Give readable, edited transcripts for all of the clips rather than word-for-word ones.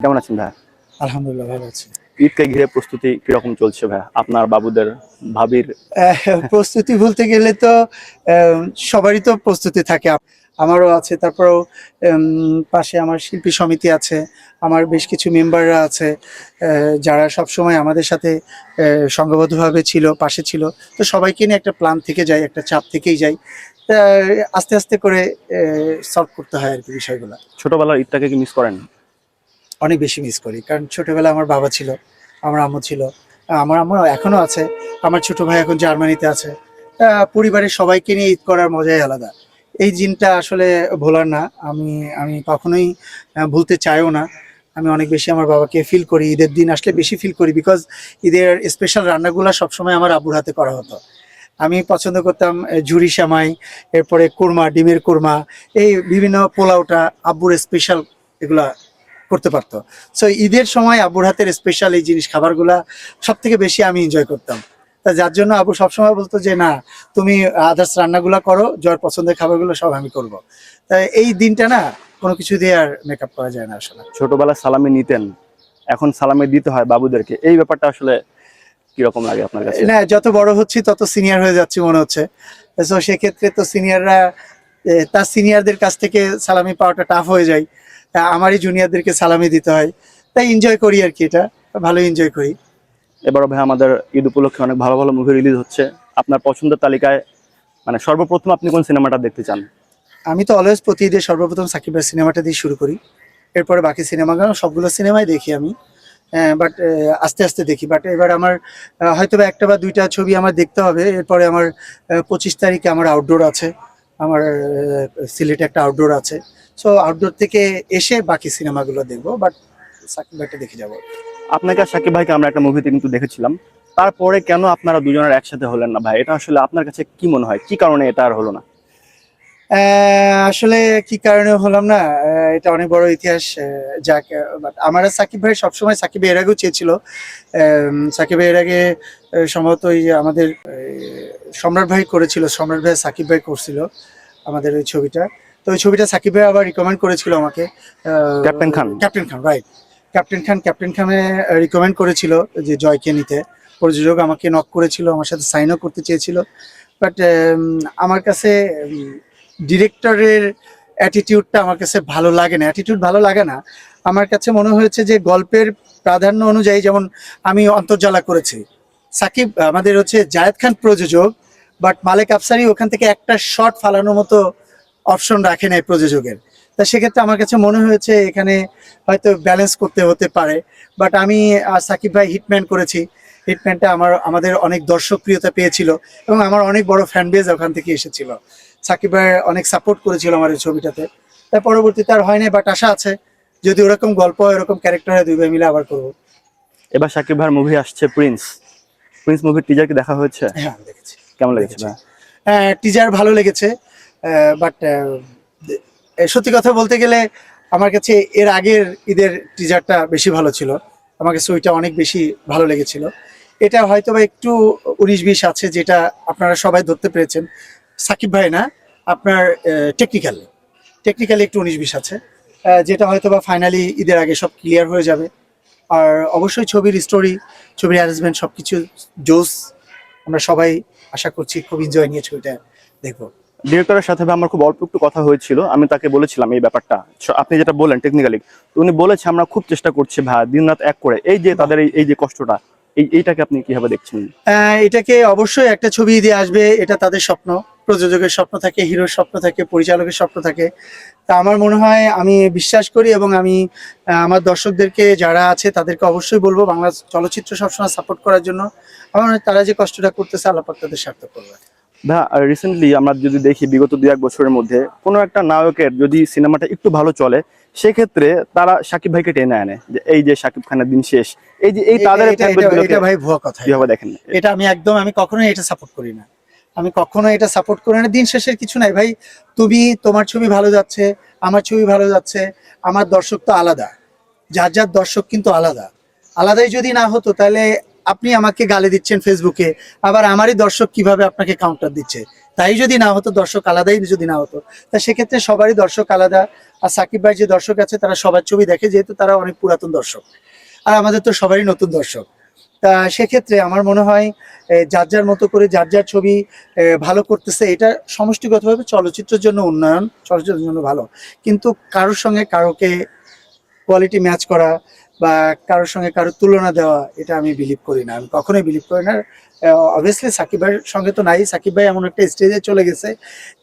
কেমন আছেন ভাই? আলহামদুলিল্লাহ ভালো আছি। ঈদকে ঘিরে প্রস্তুতি কিরকম চলছে ভাই? আপনার বাবুদের, ভাবির? প্রস্তুতি বলতে গেলে তো আহ, সবারই তো প্রস্তুতি থাকে। আমারও আছে। তারপরেও পাশে আমার শিল্পী সমিতি আছে, আমার বেশ কিছু মেম্বাররা আছে, যারা সবসময় আমাদের সাথে সংঘবদ্ধভাবে ছিল, পাশে ছিল। তো সবাইকে নিয়ে একটা প্ল্যান থেকে যায়, একটা চাপ থেকেই যায়। তা আস্তে আস্তে করে সলভ করতে হয় আর কি বিষয়গুলো। ছোটবেলার ঈদটাকে কি মিস করেন? অনেক বেশি মিস করি, কারণ ছোটবেলায় আমার বাবা ছিল, আমার আম্মু ছিল, আমার আম্মু এখনো আছে, আমার ছোট ভাই এখন জার্মানিতে আছে। পরিবারের সবাইকে নিয়ে ঈদ করার মজাই আলাদা। এই দিনটা আসলে ভোলার না। আমি আমি কখনোই ভুলতে চাইও না। আমি অনেক বেশি আমার বাবাকে ফিল করি, ঈদের দিন আসলে বেশি ফিল করি, বিকজ ঈদের স্পেশাল রান্নাগুলো সবসময় আমার আব্বুর হাতে করা হতো। আমি পছন্দ করতাম ঝুরি সেমাই, এরপরে কোরমা, ডিমের কোরমা, এই বিভিন্ন পোলাওটা আব্বুর স্পেশাল এগুলা করতে পারতো। সো ঈদের সময় আব্বুর হাতের স্পেশাল এই জিনিস খাবারগুলা সব থেকে বেশি আমি এনজয় করতাম। তা যার জন্য আব্বু সবসময় বলতো যে না, তুমি আদার্স রান্নাগুলা করো, যার পছন্দের খাবারগুলো সব আমি করব। তাই এই দিনটা না কোনো কিছু দিয়ে আর মেকআপ করা যায় না আসলে। ছোটবেলায় সালামি নিতেন, এখন সালামি দিতে হয় বাবুদেরকে। এই ব্যাপারটা আসলে কিরকম লাগে আপনার কাছে? না, যত বড় হচ্ছি তত সিনিয়র হয়ে যাচ্ছি মনে হচ্ছে। তো সেক্ষেত্রে তো সিনিয়ররা তার সিনিয়রদের কাছ থেকে সালামি পাওয়াটা টাফ হয়ে যায়। আমারই জুনিয়রদেরকে সালামি দিতে হয়। তাই এনজয় করি আর কি, এটা ভালো এনজয় করি। এবারও ভাই আমাদের ঈদ উপলক্ষে অনেক ভালো ভালো মুভি রিলিজ হচ্ছে। আপনার পছন্দের তালিকায় মানে সর্বপ্রথম আপনি কোন সিনেমাটা দেখতে চান? আমি তো অলওয়েজ প্রতি ঈদে সর্বপ্রথম সাকিব ভাইয়ের সিনেমাটা দিয়ে শুরু করি। এরপরে বাকি সিনেমাগুলো সবগুলো সিনেমাই দেখি আমি। বাট আস্তে আস্তে দেখি। বাট এবার আমার হয়তো বা একটা বা দুইটা ছবি আমার দেখতে হবে। এরপরে আমার 25 তারিখে আমার আউটডোর আছে। আমার সিলেটে একটা আউটডোর আছে। সো আউটডোর থেকে এসে বাকি সিনেমাগুলো দেখবো, বাট সাকিব ভাইটা দেখে যাবো। আপনাকে আর শাকিব ভাইকে আমরা একটা মুভিতে কিন্তু দেখেছিলাম। তারপরে কেন আপনারা দুজনের একসাথে হলেন না ভাই? এটা আসলে আপনার কাছে কি মনে হয়, কি কারণে এটা আর হলো না? আসলে কি কারণে হলাম না, এটা অনেক বড় ইতিহাস। যাক, but আমার আর সাকিব ভাই সবসময়, সাকিব এর আগেও চেয়েছিল। সাকিব এর আগে সম্ভবত ওই যে আমাদের সম্রাট ভাই করেছিল, সম্রাট ভাই সাকিব ভাই করছিল আমাদের ওই ছবিটা। তো ওই ছবিটা সাকিব ভাই আবার রিকমেন্ড করেছিল আমাকে। ক্যাপ্টেন খান। ক্যাপ্টেন খান, রাইট। ক্যাপ্টেন খানে রিকমেন্ড করেছিল যে জয়কে নিতে। প্রযোজক আমাকে নক করেছিল, আমার সাথে সাইনও করতে চেয়েছিল। বাট আমার কাছে ডিরেক্টরের অ্যাটিটিউডটা আমার কাছে ভালো লাগে না। অ্যাটিটিউড ভালো লাগে না, আমার কাছে মনে হয়েছে যে গল্পের প্রাধান্য অনুযায়ী, যেমন আমি অন্তর্জালা করেছি, সাকিব আমাদের হচ্ছে জায়েদ খান প্রযোজক, বাট মালেক আফসারি ওখান থেকে একটা শট ফালানোর মতো অপশন রাখে নাই প্রযোজকের। তা সেক্ষেত্রে আমার কাছে মনে হয়েছে এখানে হয়তো ব্যালেন্স করতে হতে পারে। বাট আমি সাকিব ভাই হিটম্যান করেছি। হিটম্যানটা আমাদের অনেক দর্শকপ্রিয়তা পেয়েছিল, এবং আমার অনেক বড় ফ্যান বেজ ওখান থেকে এসেছিল। সাকিব ভাই অনেক সাপোর্ট করেছিল আমার এই ছবিটাতে। তাই পরবর্তীতে আর হয় নাই, বাট আশা আছে যদি ওরকম গল্প হয়, এরকম ক্যারেক্টার হয়, দুই ভাই মিলে আবার করবো। এবার শাকিব ভাইয়ের মুভি আসছে প্রিন্স। প্রিন্স মুভির টিজার কি দেখা হয়েছে? হ্যাঁ, আমি দেখেছি। কেমন লেগেছে দেখেছি। ভাই? টিজার ভালো লেগেছে। বাট সত্যি কথা বলতে গেলে আমার কাছে এর আগের ঈদের টিজারটা বেশি ভালো ছিল। আমার কাছে ওইটা অনেক বেশি ভালো লেগেছিল। এটা হয়তো বা একটু 19-20 আছে, যেটা আপনারা সবাই ধরতে পেরেছেন। সাকিব ভাই না, আপনার টেকনিক্যালি টেকনিক্যালি একটু 19-20 আছে, যেটা হয়তো বা ফাইনালি ঈদের আগে সব ক্লিয়ার হয়ে যাবে। আর অবশ্যই ছবির স্টোরি, ছবির অ্যারেঞ্জমেন্ট সবকিছু জোস। আমরা সবাই আশা করছি খুব এনজয় নিয়ে ছবিটা দেখবো। ডিরেক্টরের সাথে ভাই আমার খুব অল্প একটু কথা হয়েছিল, আমি তাকে বলেছিলাম এই ব্যাপারটা। আপনি যেটা বললেন টেকনিক্যালি, তো উনি বলেছে আমরা খুব চেষ্টা করছি ভাই, দিন রাত এক করে। এই যে তাদের এই যে কষ্টটা, এইটাকে আপনি কিভাবে দেখছেন? এটাকে অবশ্যই একটা ছবি দিয়ে আসবে, এটা তাদের স্বপ্ন। প্রযোজকের স্বপ্ন থাকে, হিরোর স্বপ্ন থাকে, পরিচালকের স্বপ্ন থাকে। তা আমার মনে হয়, আমি বিশ্বাস করি, এবং আমি আমার দর্শকদেরকে যারা আছে তাদেরকে অবশ্যই বলবো বাংলা চলচ্চিত্র সবসময় সাপোর্ট করার জন্য। আমার মনে হয় তারা যে কষ্টটা করতেছে, আল্লাহ পাক তাদের সার্থক করবে। ভাই রিসেন্টলি আমরা যদি দেখি বিগত 2-1 বছরের মধ্যে কোনো একটা নায়কের যদি সিনেমাটা একটু ভালো চলে, সেক্ষেত্রে তারা শাকিব ভাইকে টেনে আনে যে এই যে শাকিব খানের দিন শেষ। এই যে এই তাদের এটা ভাই ভুয়া কথা। কিভাবে দেখেন? এটা আমি কখনোই এটা সাপোর্ট করি না। আমি কখনো এটা সাপোর্ট করি না। দিন শেষের কিছু নাই ভাই। তোমার ছবি ভালো যাচ্ছে, আমার ছবি ভালো যাচ্ছে, আমার দর্শক তো আলাদা। যার যার দর্শক কিন্তু আলাদা। আলাদাই যদি না হতো, তাহলে আপনি আমাকে গালি দিচ্ছেন ফেসবুকে, আবার আমারই দর্শক কিভাবে আপনাকে কাউন্টার দিচ্ছে। তাই যদি না হতো, দর্শক আলাদাই যদি না হতো, তা সেক্ষেত্রে সবারই দর্শক আলাদা। আর সাকিব ভাই যে দর্শক আছে তারা সবার ছবি দেখে, যেহেতু তারা অনেক পুরাতন দর্শক, আর আমাদের তো সবারই নতুন দর্শক। তা সেক্ষেত্রে আমার মনে হয় যার যার মতো করে যার যার ছবি ভালো করতেছে, এটা সমষ্টিগতভাবে চলচ্চিত্রের জন্য উন্নয়ন, চলচ্চিত্রের জন্য ভালো। কিন্তু কারোর সঙ্গে কারোকে কোয়ালিটি ম্যাচ করা বা কারোর সঙ্গে কারোর তুলনা দেওয়া, এটা আমি বিলিভ করি না, আমি কখনোই বিলিভ করি না। অবভিয়াসলি সাকিব ভাইয়ের সঙ্গে তো নাই, সাকিব ভাই এমন একটা স্টেজে চলে গেছে,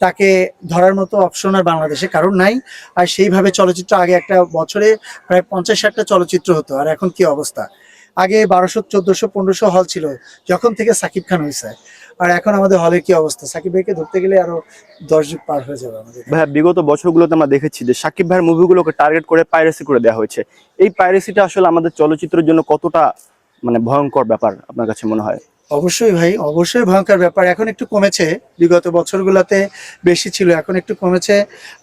তাকে ধরার মতো অপশন আর বাংলাদেশে কারণ নাই। আর সেইভাবে চলচ্চিত্র, আগে একটা বছরে প্রায় 50-60টা চলচ্চিত্র হতো, আর এখন কি অবস্থা। আগে 1200, 1400, 1500 হল ছিল যখন থেকে সাকিব খান হয়েছে, আর এখন আমাদের হলের কি অবস্থা। সাকিব ভাইকে ধরতে গেলে আরো 10 যুগ পার হয়ে যাবে আমাদের। ভাইয়া বিগত বছরগুলোতে আমরা দেখেছি যে সাকিব ভাইয়ের মুভিগুলোকে টার্গেট করে পাইরেসি করে দেওয়া হয়েছে। এই পাইরেসিটা আসলে আমাদের চলচ্চিত্রের জন্য কতটা মানে ভয়ঙ্কর ব্যাপার আপনার কাছে মনে হয়? অবশ্যই ভাই, অবশ্যই ভয়ঙ্কর ব্যাপার। এখন একটু কমেছে, বিগত বছরগুলোতে বেশি ছিল, এখন একটু কমেছে।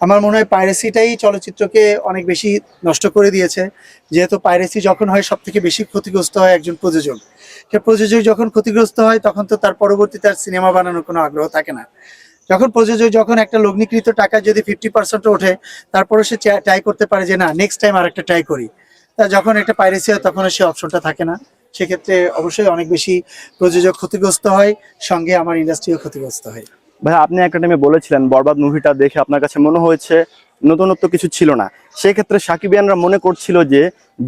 আমার মনে হয় পাইরেসিটাই চলচ্চিত্রকে অনেক বেশি নষ্ট করে দিয়েছে। যেহেতু পাইরেসি যখন হয়, সব থেকে বেশি ক্ষতিগ্রস্ত হয় একজন প্রযোজক। সে প্রযোজক যখন ক্ষতিগ্রস্ত হয়, তখন তো তার পরবর্তীতে আর সিনেমা বানানোর কোনো আগ্রহ থাকে না। যখন প্রযোজক যখন একটা লগ্নিকৃত টাকা যদি 50% ওঠে, তারপরে সে ট্রাই করতে পারে যে না, নেক্সট টাইম আর একটা ট্রাই করি। তা যখন একটা পাইরেসি হয়, তখন আর সে অপশনটা থাকে না। সেক্ষেত্রে অবশ্যই অনেক বেশি প্রযোজক ক্ষতিগ্রস্ত হয়, সঙ্গে আমার ইন্ডাস্ট্রিও ক্ষতিগ্রস্ত হয়। ভাই আপনি একটা টাইমে বলেছিলেন বরবাদ মুভিটা দেখে আপনার কাছে মনে হয়েছে নতুনত্ব কিছু ছিল না। সেক্ষেত্রে সাকিবিয়ানরা মনে করছিল যে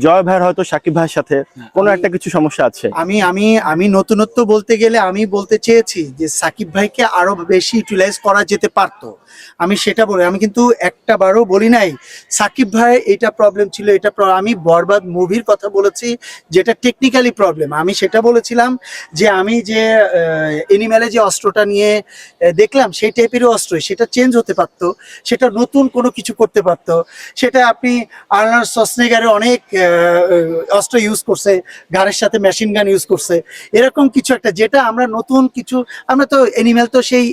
জয় ভাইয়ের হয়তো সাকিব ভাইয়ের সাথে কোনো একটা কিছু সমস্যা আছে। আমি আমি আমি নতুনত্ব বলতে গেলে আমি বলতে চেয়েছি যে সাকিব ভাইকে আরো বেশি ইউটিলাইজ করা যেতে পারতো, আমি সেটা বলি। আমি কিন্তু একটা বারও বলি নাই সাকিব ভাই এটা প্রবলেম ছিল, এটা আমি বরবাদ মুভির কথা বলেছি, যেটা টেকনিক্যালি প্রবলেম। আমি সেটা বলেছিলাম যে আমি যে এনিম্যালে যে অস্ত্রটা নিয়ে দেখলাম, সেই টাইপেরও অস্ত্র, সেটা চেঞ্জ হতে পারতো, সেটা নতুন কোনো কিছু করতে পারতো। সেটা আপনি আর্নল্ড শোয়ার্জনেগারের অনেক অস্ত্র ইউজ করছে, গানের সাথে মেশিন গান ইউজ করছে, এরকম কিছু একটা, যেটা আমরা নতুন কিছু। আমরা তো অ্যানিমেল তো সেই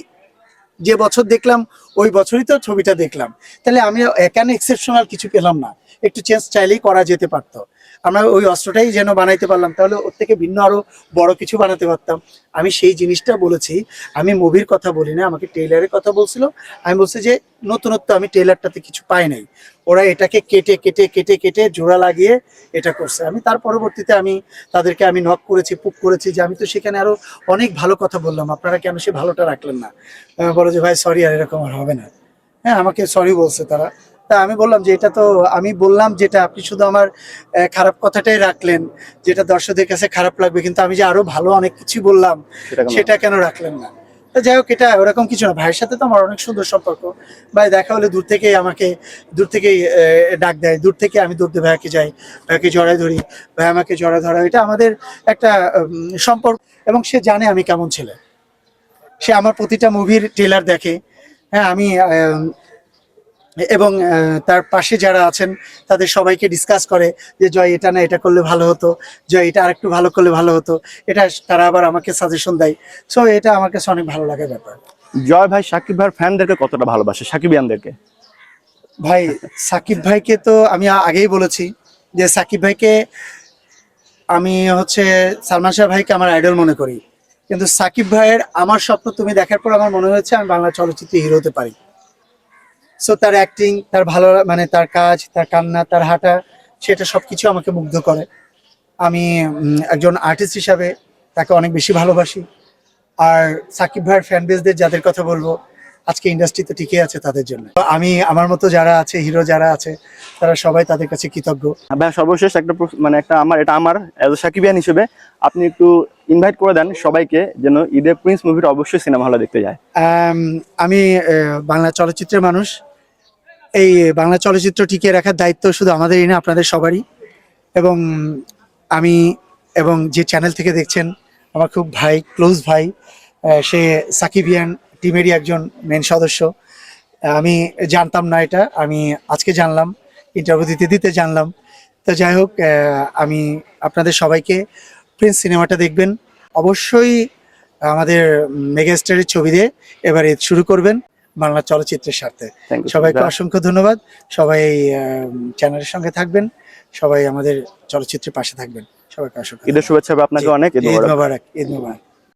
যে বছর দেখলাম ওই বছরই তো ছবিটা দেখলাম, তাহলে আমি কেন এক্সেপশনাল কিছু পেলাম না? একটু চেঞ্জ চাইলেই করা যেতে পারতো। আমরা ওই অস্ত্রটাই যেন বানাইতে পারলাম, তাহলে ওর থেকে ভিন্ন আরো বড় কিছু বানাতে পারতাম। আমি সেই জিনিসটা বলেছি, আমি মুভির কথা বলি না, আমাকে ট্রেলারের কথা বলছিল। আমি বলছি যে নতুনত্ব আমি ট্রেলারটাতে কিছু পাই নাই, ওরা এটাকে কেটে কেটে কেটে কেটে জোড়া লাগিয়ে এটা করছে। আমি তার পরবর্তীতে আমি তাদেরকে আমি নক করেছি, পুক করেছি যে আমি তো সেখানে আরো অনেক ভালো কথা বললাম, আপনারা কেন সে ভালোটা রাখলেন না? বলে যে ভাই সরি, আর এরকম আর হবে না। হ্যাঁ, আমাকে সরি বলছে তারা। তা আমি বললাম যে এটা তো আমি বললাম যেটা, আপনি শুধু আমার খারাপ কথাটাই রাখলেন, যেটা দর্শকদের কাছে খারাপ লাগবে, কিন্তু আমি যে আরো ভালো অনেক কিছু বললাম সেটা কেন রাখলেন না? তা যাই হোক, এটা ওরকম কিছু না। ভাইয়ের সাথে তো আমার অনেক সুন্দর সম্পর্ক। ভাই দেখা হলে দূর থেকেই আমাকে, দূর থেকেই ডাক দেয়, দূর থেকে আমি দূর দিয়ে ভাইয়াকে যাই, ভাইয়াকে জড়ায় ধরি, ভাই আমাকে জড়ায় ধরা, এটা আমাদের একটা সম্পর্ক। এবং সে জানে আমি কেমন ছেলে, সে আমার প্রতিটা মুভির ট্রেলার দেখে। হ্যাঁ, আমি এবং তার পাশে যারা আছেন তাদের সবাইকে ডিসকাস করে যে জয় এটা না, এটা করলে ভালো হতো, জয় এটা আরেকটু ভালো করলে ভালো হতো, এটা তারা আবার আমাকে সাজেশন দেয়। সো এটা আমার কাছে অনেক ভালো লাগার ব্যাপার। জয় ভাই সাকিব ভাইয়ের ফ্যানদেরকে কতটা ভালোবাসে, সাকিবিয়ানদেরকে? ভাই সাকিব ভাইকে তো আমি আগেই বলেছি যে সাকিব ভাইকে আমি হচ্ছে, সালমান শাহ ভাইকে আমার আইডল মনে করি, কিন্তু সাকিব ভাইয়ের আমার স্বপ্ন তুমি দেখার পর আমার মনে হয়েছে আমি বাংলা চলচ্চিত্রে হিরো হতে পারি। সো তার অ্যাক্টিং, তার ভালো মানে তার কাজ, তার কান্না, তার হাঁটা, সেটা সবকিছু আমাকে মুগ্ধ করে। আমি একজন আর্টিস্ট হিসাবে তাকে অনেক বেশি ভালোবাসি। আর সাকিব ভাইয়ের ফ্যান বেসদের যাদের কথা বলবো, আজকে ইন্ডাস্ট্রিতে টিকে আছে তাদের জন্য। তো আমি আমার মতো যারা আছে, হিরো যারা আছে, তারা সবাই তাদের কাছে কৃতজ্ঞ। ভাই সর্বশেষ একটা মানে একটা আমার অ্যাজ এ সাকিবিয়ান হিসেবে আপনি একটু ইনভাইট করে দেন সবাইকে যেন ঈদে প্রিন্স মুভিটা অবশ্যই সিনেমা হলে দেখতে যায়। আমি বাংলা চলচ্চিত্রের মানুষ, এই বাংলা চলচ্চিত্র টিকিয়ে রাখার দায়িত্ব শুধু আমাদেরই না, আপনাদের সবারই। এবং আমি, এবং যে চ্যানেল থেকে দেখছেন, আমার খুব ভাই, ক্লোজ ভাই, সে সাকিবিয়ান টিমেরই একজন মেন সদস্য। আমি জানতাম না এটা, আমি আজকে জানলাম, ইন্টারভিউ দিতে দিতে জানলাম। তো যাই হোক, আমি আপনাদের সবাইকে প্রিন্স সিনেমাটা দেখবেন অবশ্যই। আমাদের মেগাস্টারের ছবি দিয়ে এবারে শুরু করবেন বাংলা চলচ্চিত্রের স্বার্থে। থ্যাংক ইউ সবাইকে অসংখ্য ধন্যবাদ। সবাই চ্যানেলের সঙ্গে থাকবেন, সবাই আমাদের চলচ্চিত্রের পাশে থাকবেন। সবাইকে অসংখ্য ঈদের শুভেচ্ছা হবে আপনাকে জি, অনেক। ঈদ ঈদ মোবারক। মোবারক, ঈদ মোবারক।